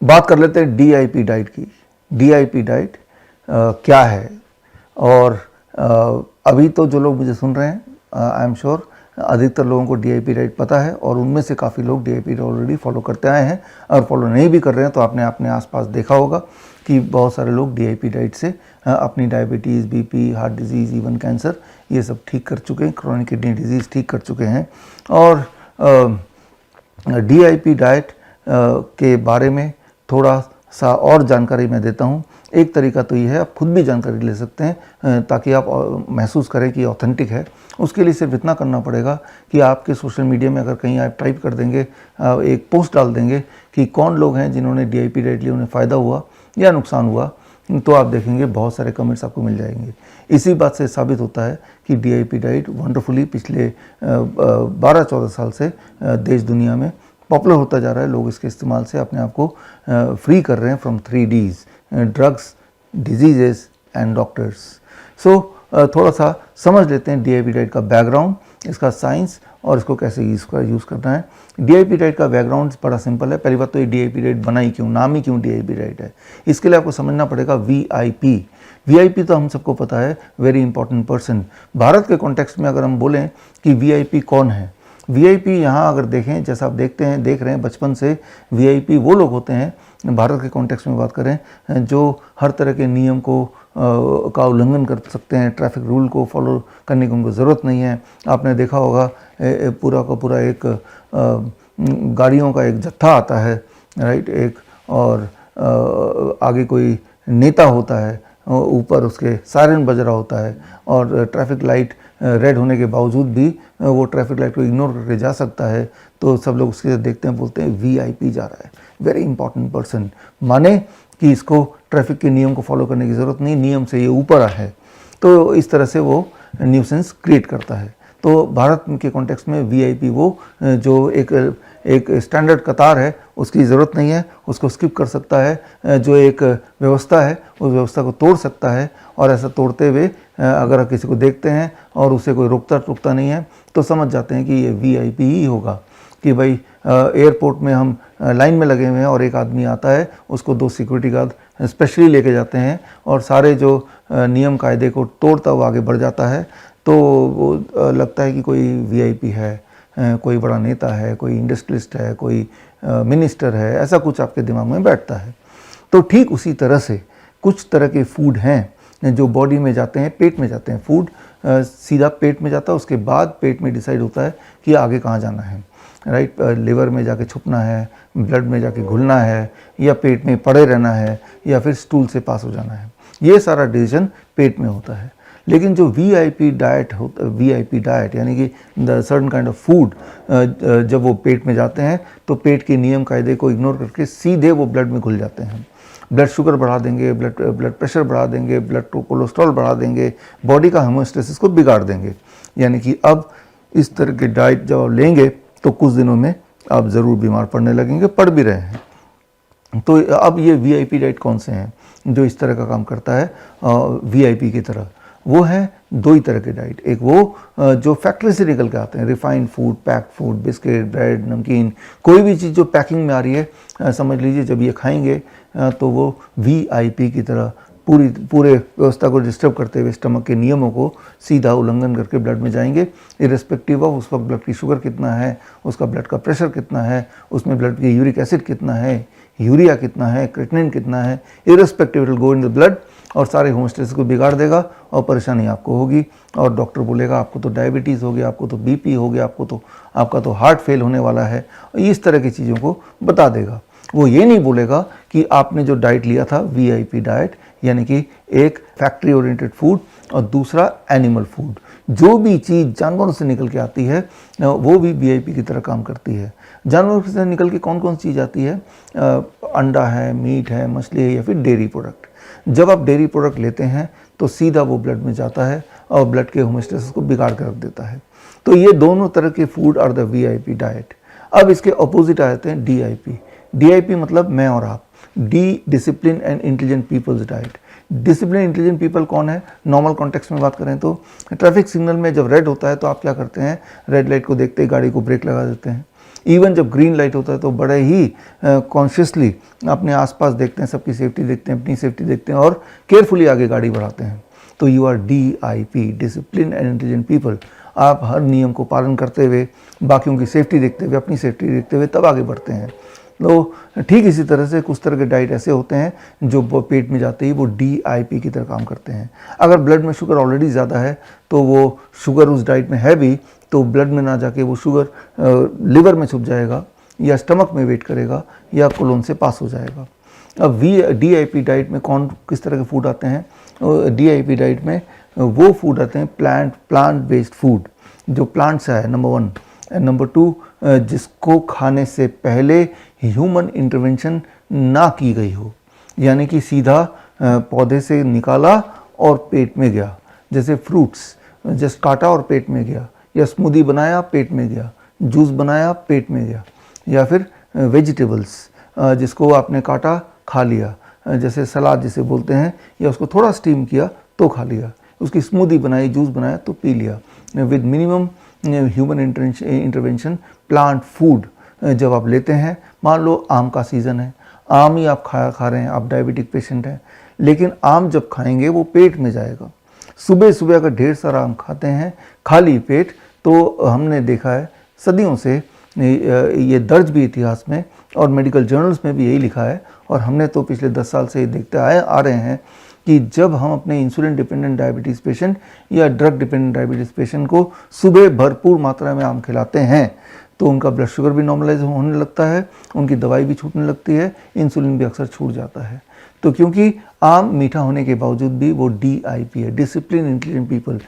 बात कर लेते हैं डीआईपी डाइट की। डीआईपी डाइट क्या है? और अभी तो जो लोग मुझे सुन रहे हैं, आई एम श्योर अधिकतर लोगों को डीआईपी डाइट पता है, और उनमें से काफ़ी लोग डीआईपी डाइट ऑलरेडी फॉलो करते आए हैं। और फॉलो नहीं भी कर रहे हैं तो आपने अपने आसपास देखा होगा कि बहुत सारे लोग डीआईपी डाइट से अपनी diabetes, BP, heart disease, even cancer, ये सब ठीक कर चुके हैं, क्रोनिक किडनी डिजीज़ ठीक कर चुके हैं। और डीआईपी डाइट के बारे में थोड़ा सा और जानकारी मैं देता हूँ। एक तरीका तो ये है, आप खुद भी जानकारी ले सकते हैं ताकि आप महसूस करें कि ऑथेंटिक है। उसके लिए सिर्फ इतना करना पड़ेगा कि आपके सोशल मीडिया में अगर कहीं आप टाइप कर देंगे, एक पोस्ट डाल देंगे कि कौन लोग हैं जिन्होंने डीआईपी डाइट लिया, उन्हें फ़ायदा हुआ या नुकसान हुआ, तो आप देखेंगे बहुत सारे कमेंट्स आपको मिल जाएंगे। इसी बात से साबित होता है कि डीआईपी डाइट वंडरफुली पिछले 12-14 साल से देश दुनिया में पॉपुलर होता जा रहा है। लोग इसके इस्तेमाल से अपने आप को फ्री कर रहे हैं from 3 Ds, drugs, diseases and doctors. So थोड़ा सा समझ लेते हैं डीआईपी डाइट का बैकग्राउंड, इसका साइंस और इसको कैसे यूज़ करना है। डीआईपी डाइट का बैकग्राउंड बड़ा सिंपल है। पहली बात तो ये डीआईपी डाइट बनाई क्यों, नाम ही क्यों डीआईपी डाइट है, इसके लिए आपको समझना पड़ेगा वीआईपी। वीआईपी तो हम सबको पता है, वेरी इंपॉर्टेंट पर्सन। भारत के कॉन्टेक्स्ट में अगर हम बोलें कि वीआईपी कौन है, वीआईपी यहाँ अगर देखें, जैसा आप देख रहे हैं बचपन से, वीआईपी वो लोग होते हैं, भारत के कॉन्टेक्स्ट में बात करें, जो हर तरह के नियम को का उल्लंघन कर सकते हैं, ट्रैफिक रूल को फॉलो करने की उनको ज़रूरत नहीं है। आपने देखा होगा पूरा का पूरा एक गाड़ियों का एक जत्था आता है, राइट, एक, और आगे कोई नेता होता है, ऊपर उसके सायरन बज रहा होता है, और ट्रैफिक लाइट रेड होने के बावजूद भी वो ट्रैफिक लाइट को इग्नोर करके जा सकता है। तो सब लोग उसके देखते हैं, बोलते हैं वीआईपी जा रहा है, वेरी इंपॉर्टेंट पर्सन, माने कि इसको ट्रैफिक के नियम को फॉलो करने की ज़रूरत नहीं, नियम से ये ऊपर है। तो इस तरह से वो न्यूसेंस क्रिएट करता है। तो भारत के कॉन्टेक्स्ट में वीआईपी वो जो एक स्टैंडर्ड कतार है, उसकी ज़रूरत नहीं है, उसको स्किप कर सकता है। जो एक व्यवस्था है उस व्यवस्था को तोड़ सकता है, और ऐसा तोड़ते हुए अगर आप किसी को देखते हैं और उसे कोई रोकता नहीं है तो समझ जाते हैं कि ये वीआईपी ही होगा। कि भाई एयरपोर्ट में हम लाइन में लगे हुए हैं और एक आदमी आता है, उसको 2 सिक्योरिटी गार्ड स्पेशली लेके जाते हैं, और सारे जो नियम कायदे को तोड़ता हुआ आगे बढ़ जाता है, तो वो लगता है कि कोई वीआईपी है, कोई बड़ा नेता है, कोई इंडस्ट्रियलिस्ट है, कोई मिनिस्टर है, ऐसा कुछ आपके दिमाग में बैठता है। तो ठीक उसी तरह से कुछ तरह के फूड हैं जो बॉडी में जाते हैं, पेट में जाते हैं। फूड सीधा पेट में जाता है, उसके बाद पेट में डिसाइड होता है कि आगे कहाँ जाना है, राइट। लिवर में जाके छुपना है, ब्लड में जाके घुलना है, या पेट में पड़े रहना है, या फिर स्टूल से पास हो जाना है। ये सारा डिसीजन पेट में होता है। लेकिन जो वीआईपी डाइट यानी कि the certain kind of food, जब वो पेट में जाते हैं तो पेट के नियम कायदे को इग्नोर करके सीधे वो ब्लड में घुल जाते हैं। ब्लड शुगर बढ़ा देंगे, ब्लड प्रेशर बढ़ा देंगे, ब्लड कोलेस्ट्रॉल बढ़ा देंगे, बॉडी का होमोस्टेसिस को बिगाड़ देंगे। यानी कि अब इस तरह की डाइट जब आप लेंगे तो कुछ दिनों में आप ज़रूर बीमार पड़ने लगेंगे, पड़ भी रहे हैं। तो अब ये वीआईपी डाइट कौन से हैं जो इस तरह का काम करता है वीआईपी की तरह? वो है 2 ही तरह के डाइट। एक वो जो फैक्ट्री से निकल के आते हैं, refined food, packed food, biscuit, bread, नमकीन, कोई भी चीज़ जो पैकिंग में आ रही है, समझ लीजिए जब ये खाएंगे तो वो वीआईपी की तरह पूरे व्यवस्था को डिस्टर्ब करते हुए स्टमक के नियमों को सीधा उल्लंघन करके ब्लड में जाएंगे, इर्रेस्पेक्टिव ऑफ उस वक्त ब्लड की शुगर कितना है, उसका ब्लड का प्रेशर कितना है, उसमें ब्लड की यूरिक एसिड कितना है, यूरिया कितना है, क्रिएटिनिन कितना है, irrespective it will go in the blood और सारे होमोस्टेसिस को बिगाड़ देगा और परेशानी आपको होगी। और डॉक्टर बोलेगा आपको तो डायबिटीज़ हो गया, आपको तो बीपी हो गया, आपका तो हार्ट फेल होने वाला है, इस तरह की चीज़ों को बता देगा। वो ये नहीं बोलेगा कि आपने जो डाइट लिया था वीआईपी डाइट, यानी कि एक फैक्ट्री ओरिएंटेड फूड और दूसरा एनिमल फूड, जो भी चीज़ जानवरों से निकल के आती है वो भी वीआईपी की तरह काम करती है। जानवरों से निकल के कौन कौन सी चीज़ आती है? अंडा है, मीट है, मछली है, या फिर डेयरी प्रोडक्ट। जब आप डेयरी प्रोडक्ट लेते हैं तो सीधा वो ब्लड में जाता है और ब्लड के होमोस्टेसिस को बिगाड़ कर रख देता है। तो ये दोनों तरह के food are the VIP diet. अब इसके अपोजिट आ जाते हैं डीआईपी। डीआईपी मतलब मैं और आप, D discipline and intelligent peoples diet. Discipline intelligent people कौन है? नॉर्मल कॉन्टेक्स्ट में बात करें तो ट्रैफिक सिग्नल में जब रेड होता है तो आप क्या करते हैं? रेड लाइट को देखते ही गाड़ी को ब्रेक लगा देते हैं। इवन जब ग्रीन लाइट होता है तो बड़े ही कॉन्शियसली अपने आसपास देखते हैं, सबकी सेफ्टी देखते हैं, अपनी सेफ्टी देखते हैं और केयरफुली आगे गाड़ी बढ़ाते हैं। तो you are DIP, discipline and intelligent people. आप हर नियम को पालन करते हुए, बाकियों की सेफ्टी देखते हुए, अपनी सेफ्टी देखते हुए तब आगे बढ़ते हैं। तो ठीक इसी तरह से कुछ तरह के डाइट ऐसे होते हैं जो पेट में जाते ही वो DIP की तरह काम करते हैं। अगर ब्लड में शुगर ऑलरेडी ज़्यादा है तो वो शुगर उस डाइट में है भी तो ब्लड में ना जाके वो शुगर लिवर में छुप जाएगा या स्टमक में वेट करेगा या कोलोन से पास हो जाएगा। अब DIP डाइट में किस तरह के फूड आते हैं? DIP डाइट में वो फूड आते हैं प्लांट बेस्ड फूड, जो प्लांट से है, नंबर 1। नंबर 2, जिसको खाने से पहले ह्यूमन इंटरवेंशन ना की गई हो, यानी कि सीधा पौधे से निकाला और पेट में गया। जैसे फ्रूट्स जस्ट काटा और पेट में गया, या स्मूदी बनाया पेट में गया, जूस बनाया पेट में गया, या फिर वेजिटेबल्स जिसको आपने काटा खा लिया, जैसे सलाद जिसे बोलते हैं, या उसको थोड़ा स्टीम किया तो खा लिया, उसकी स्मूदी बनाई, जूस बनाया तो पी लिया। With minimum human intervention plant food जब आप लेते हैं, मान लो आम का सीज़न है, आम ही आप खा रहे हैं, आप डायबिटिक पेशेंट हैं, लेकिन आम जब खाएंगे वो पेट में जाएगा। सुबह सुबह अगर ढेर सारा आम खाते हैं खाली पेट, तो हमने देखा है सदियों से, ये दर्ज भी इतिहास में और मेडिकल जर्नल्स में भी यही लिखा है, और हमने तो पिछले 10 साल से ये देखते आ रहे हैं कि जब हम अपने इंसुलिन डिपेंडेंट डायबिटीज़ पेशेंट या ड्रग डिपेंडेंट डायबिटीज़ पेशेंट को सुबह भरपूर मात्रा में आम खिलाते हैं तो उनका ब्लड शुगर भी नॉर्मलाइज होने लगता है, उनकी दवाई भी छूटने लगती है, इंसुलिन भी अक्सर छूट जाता है। तो क्योंकि आम मीठा होने के बावजूद भी वो DIP है, डिसिप्लिन इंटेलिजेंट पीपल,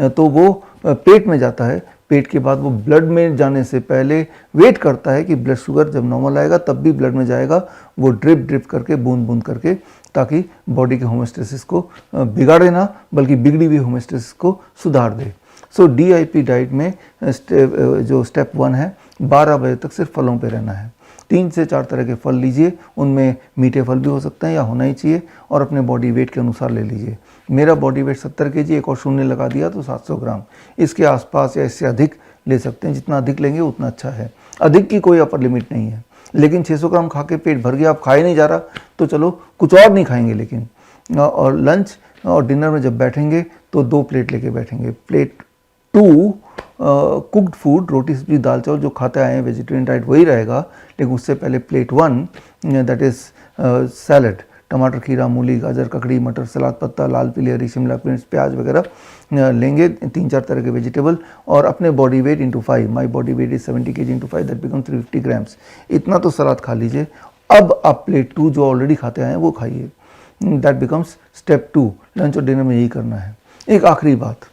तो वो पेट में जाता है। पेट के बाद वो ब्लड में जाने से पहले वेट करता है कि ब्लड शुगर जब नॉर्मल आएगा तब भी ब्लड में जाएगा, वो ड्रिप करके, बूंद बूंद करके, ताकि बॉडी के होमोस्टेसिस को बिगाड़े ना, बल्कि बिगड़ी हुई होमोस्टेसिस को सुधार दे। सो DIP डाइट में जो स्टेप 1 है, 12 बजे तक सिर्फ फलों पे रहना है। 3 से 4 तरह के फल लीजिए, उनमें मीठे फल भी हो सकते हैं या होना ही चाहिए, और अपने बॉडी वेट के अनुसार ले लीजिए। मेरा बॉडी वेट 70 kg, एक और शून्य लगा दिया तो 700 ग्राम, इसके आसपास या इससे अधिक ले सकते हैं। जितना अधिक लेंगे उतना अच्छा है, अधिक की कोई अपर लिमिट नहीं है। लेकिन 600 ग्राम खा के पेट भर गया, आप खा ही नहीं जा रहा, तो चलो कुछ और नहीं खाएंगे। लेकिन और लंच और डिनर में जब बैठेंगे तो 2 प्लेट लेके बैठेंगे। प्लेट 2 कुक्ड फूड, रोटी सब्जी दाल चावल जो खाते आए हैं, वेजिटेरियन डाइट वही रहेगा, लेकिन उससे पहले प्लेट 1 दैट इज़ सैलड, टमाटर, खीरा, मूली, गाजर, ककड़ी, मटर, सलाद पत्ता, लाल पीली हरी शिमला मिर्च, प्याज वगैरह लेंगे, 3-4 तरह के वेजिटेबल, और अपने body weight into 5। My body weight is 70 kg into 5, that become 350 grams. इतना तो सलाद खा लीजिए। अब आप प्लेट 2 जो ऑलरेडी खाते आए हैं वो खाइए, दैट बिकम्स स्टेप 2। लंच और डिनर में यही करना है। एक आखिरी बात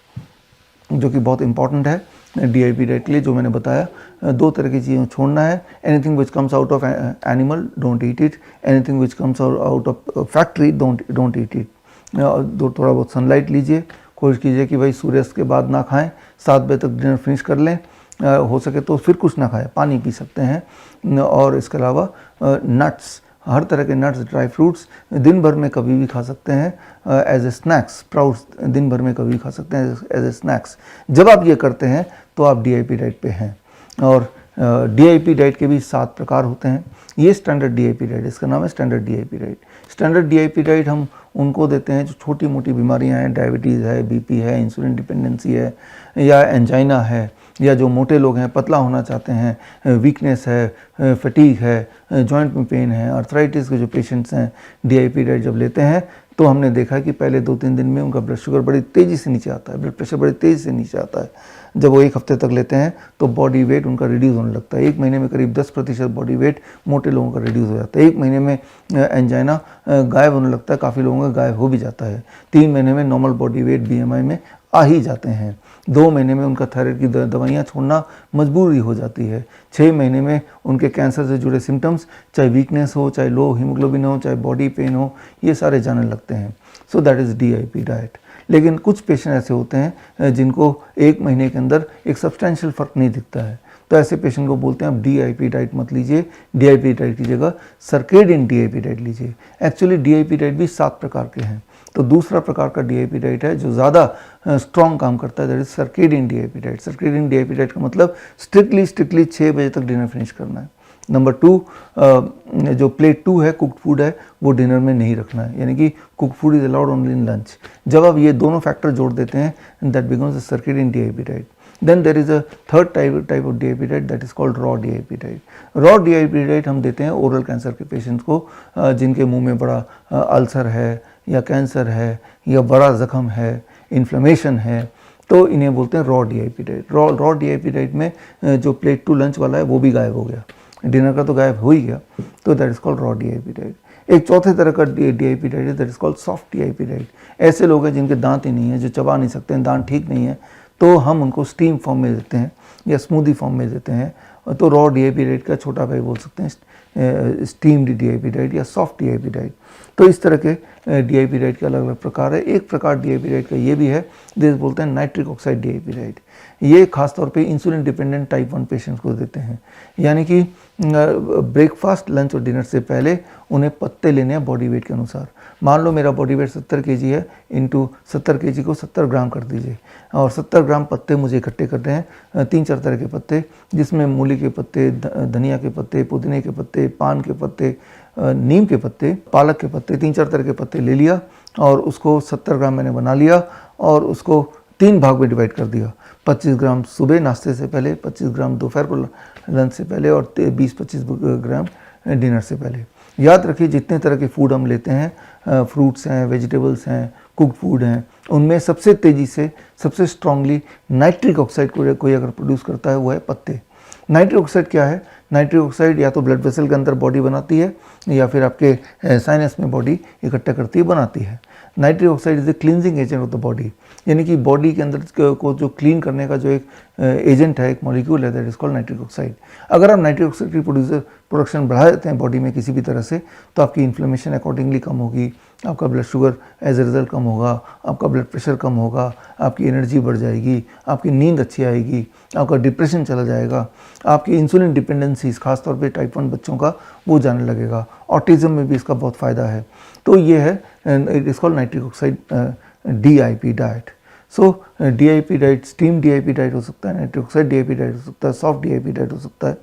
जो कि बहुत इंपॉर्टेंट है DIP डाइट के लिए, जो मैंने बताया, 2 तरह की चीज़ें छोड़ना है। Anything which comes out of animal don't eat it, anything which comes out of factory don't eat it. थोड़ा बहुत सनलाइट लीजिए, कोशिश कीजिए कि भाई सूर्यास्त के बाद ना खाएं, 7 बजे तक डिनर फिनिश कर लें, हो सके तो फिर कुछ ना खाएं, पानी पी सकते हैं। और इसके अलावा नट्स, हर तरह के नट्स, ड्राई फ्रूट्स दिन भर में कभी भी खा सकते हैं एज ए स्नैक्स। स्प्राउट्स दिन भर में कभी भी खा सकते हैं एज ए स्नैक्स। जब आप ये करते हैं तो आप DIP डाइट पे हैं। और DIP डाइट के भी 7 प्रकार होते हैं। ये स्टैंडर्ड DIP डाइट, इसका नाम है standard DIP diet. Standard DIP diet हम उनको देते हैं जो छोटी मोटी बीमारियां हैं, डायबिटीज़ है, BP है, इंसुलिन डिपेंडेंसी है, या एंजाइना है, या जो मोटे लोग हैं, पतला होना चाहते हैं, वीकनेस है, फटीग है, जॉइंट में पेन है, आर्थराइटिस के जो पेशेंट्स हैं, DIP डाइट जब लेते हैं तो हमने देखा कि पहले 2-3 दिन में उनका ब्लड शुगर बड़ी तेज़ी से नीचे आता है, ब्लड प्रेशर बड़ी तेज़ी से नीचे आता है। जब वो 1 हफ्ते तक लेते हैं तो बॉडी वेट उनका रिड्यूस होने लगता है। 1 महीने में करीब 10% बॉडी वेट मोटे लोगों का रिड्यूस हो जाता है। 1 महीने में एंजाइना गायब होने लगता है, काफ़ी लोगों का गायब हो भी जाता है। 3 महीने में नॉर्मल बॉडी वेट BMI में आ ही जाते हैं। 2 महीने में उनका थायराइड की दवाइयाँ छोड़ना मजबूरी हो जाती है। 6 महीने में उनके कैंसर से जुड़े सिम्टम्स, चाहे वीकनेस हो, चाहे लो हीमोग्लोबिन हो, चाहे बॉडी पेन हो, ये सारे जाने लगते हैं। So that is DIP diet. लेकिन कुछ पेशेंट ऐसे होते हैं जिनको 1 महीने के अंदर एक सब्सटेंशियल फ़र्क नहीं दिखता है, तो ऐसे पेशेंट को बोलते हैं आप DIP डाइट मत लीजिए, DIP डाइट की जगह सर्केडियन DIP डाइट लीजिए। एक्चुअली DIP डाइट भी 7 प्रकार के हैं। तो दूसरा प्रकार का DIP डाइट है जो ज़्यादा स्ट्रॉन्ग काम करता है, that is circadian DIP diet. Circadian DIP diet का मतलब स्ट्रिक्टली 6 बजे तक डिनर फिनिश करना है। नंबर 2, जो प्लेट 2 है, कुक्ड फूड है, वो डिनर में नहीं रखना है, यानी कि cooked food is allowed only in lunch. जब आप ये दोनों फैक्टर जोड़ देते हैं that becomes a circadian DIP diet. Then there is a third type of DIP diet that is called raw DIP diet. Raw DIP diet हम देते हैं ओरल कैंसर के पेशेंट्स को जिनके मुंह में बड़ा अल्सर है या कैंसर है या बड़ा जख्म है, इन्फ्लेमेशन है, तो इन्हें बोलते हैं raw DIP diet. Raw DIP diet में जो प्लेट 2 लंच वाला है वो भी गायब हो गया, डिनर का तो गायब हो ही गया, तो that is called raw DIP diet. एक चौथे तरह का DIP डाइट है, that is called soft DIP diet. ऐसे लोग हैं जिनके दांत ही नहीं है, जो चबा नहीं सकते हैं, दांत ठीक नहीं है, तो हम उनको स्टीम फॉर्म में देते हैं या स्मूदी फॉर्म में देते हैं। तो रॉ DIP डाइट का छोटा भाई बोल सकते हैं स्टीम्ड DIP डाइट या सॉफ्ट DIP डाइट। तो इस तरह के DIP डाइट के अलग अलग प्रकार है। एक प्रकार DIP डाइट का ये भी है, जिसे बोलते हैं नाइट्रिक ऑक्साइड DIP डाइट। ये खासतौर पे इंसुलिन डिपेंडेंट टाइप 1 पेशेंट्स को देते हैं, यानी कि ब्रेकफास्ट, लंच और डिनर से पहले उन्हें पत्ते लेने हैं बॉडी वेट के अनुसार। मान लो मेरा बॉडी वेट 70 kg है, इंटू 70 kg को 70 ग्राम कर दीजिए, और 70 ग्राम पत्ते मुझे इकट्ठे करने हैं, 3-4 तरह के पत्ते, जिसमें मूली के पत्ते, धनिया के पत्ते, पुदीने के पत्ते, पान के पत्ते, नीम के पत्ते, पालक के पत्ते, 3-4 तरह के पत्ते ले लिया और उसको 70 ग्राम मैंने बना लिया और उसको 3 भाग में डिवाइड कर दिया। 25 ग्राम सुबह नाश्ते से पहले, 25 ग्राम दोपहर को लंच से पहले और 20-25 ग्राम डिनर से पहले। याद रखिए जितने तरह के फूड हम लेते हैं, फ्रूट्स हैं, वेजिटेबल्स हैं, कुक्ड फूड हैं, उनमें सबसे तेज़ी से, सबसे स्ट्रांगली नाइट्रिक ऑक्साइड को कोई अगर प्रोड्यूस करता है वो है पत्ते। नाइट्रिक ऑक्साइड क्या है? नाइट्रिक ऑक्साइड या तो ब्लड वेसल के अंदर बॉडी बनाती है या फिर आपके साइनस में बॉडी इकट्ठा करती है, बनाती है। Nitric oxide is a cleansing agent of the body, यानी कि बॉडी के अंदर को जो क्लीन करने का जो एक एजेंट है, एक मॉलिक्यूल है, that is called nitric oxide. अगर आप नाइट्रिक ऑक्साइड की प्रोडक्शन बढ़ा देते हैं बॉडी में किसी भी तरह से, तो आपकी इन्फ्लेमेशन अकॉर्डिंगली कम होगी, आपका blood sugar as a result कम होगा, आपका ब्लड प्रेशर कम होगा, आपकी एनर्जी बढ़ जाएगी, आपकी नींद अच्छी आएगी, आपका डिप्रेशन चला जाएगा, आपकी इंसुलिन डिपेंडेंसीज खासतौर पे टाइप 1 बच्चों का वो जाने लगेगा। ऑटिज्म में भी इसका बहुत फ़ायदा है। तो ये है, it is called nitric oxide DIP diet. So DIP diet steam DIP diet हो सकता है, नाइट्रिक ऑक्साइड DIP डाइट हो सकता है, सॉफ्ट DIP डाइट हो सकता है,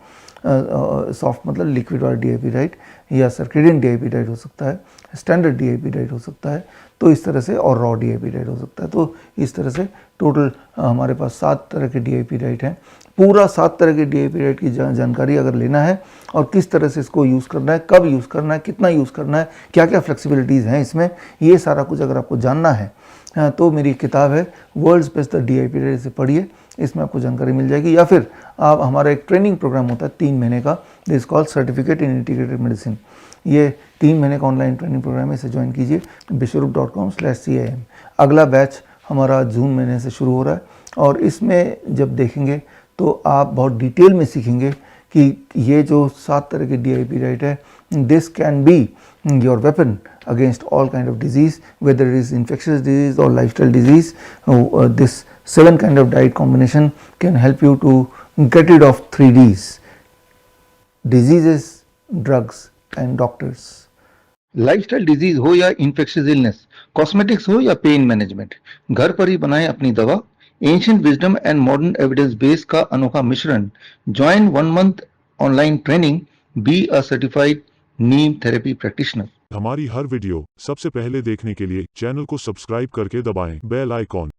सॉफ्ट मतलब लिक्विड वाला DIP डाइट, या सर्केडियन DIP डाइट हो सकता है, स्टैंडर्ड DIP डाइट हो सकता है, तो इस तरह से, और रॉ DIP डाइट हो सकता है। तो इस तरह से टोटल हमारे पास 7 तरह के DIP डाइट हैं। पूरा 7 तरह के DIP डाइट की जानकारी अगर लेना है और किस तरह से इसको यूज़ करना है, कब यूज़ करना है, कितना यूज़ करना है, क्या क्या फ्लेक्सिबिलिटीज़ हैं इसमें, ये सारा कुछ अगर आपको जानना है तो मेरी किताब है वर्ल्ड्स बेस्ट DIP डाइट, से पढ़िए, इसमें आपको जानकारी मिल जाएगी। या फिर आप, हमारा एक ट्रेनिंग प्रोग्राम होता है 3 महीने का, this is called certificate in integrated medicine. ये 3 महीने का ऑनलाइन ट्रेनिंग प्रोग्राम है, इसे ज्वाइन कीजिए bishwarup.com/CIM। अगला बैच हमारा जून महीने से शुरू हो रहा है और इसमें जब देखेंगे तो आप बहुत डिटेल में सीखेंगे कि ये जो 7 तरह की DIP डाइट है, this can be your weapon against all kind of disease, whether it is infectious disease or lifestyle disease. This 7 kind of diet combination can help you to get rid of 3 Ds: diseases, drugs and doctors. Lifestyle disease हो या infectious illness, cosmetics हो या pain management, घर पर ही बनाएं अपनी दवा। Ancient wisdom and modern evidence base का अनोखा मिश्रण। Join 1 month online training, be a certified Neem therapy practitioner. हमारी हर वीडियो सबसे पहले देखने के लिए चैनल को सब्सक्राइब करके दबाएं बेल आइकॉन।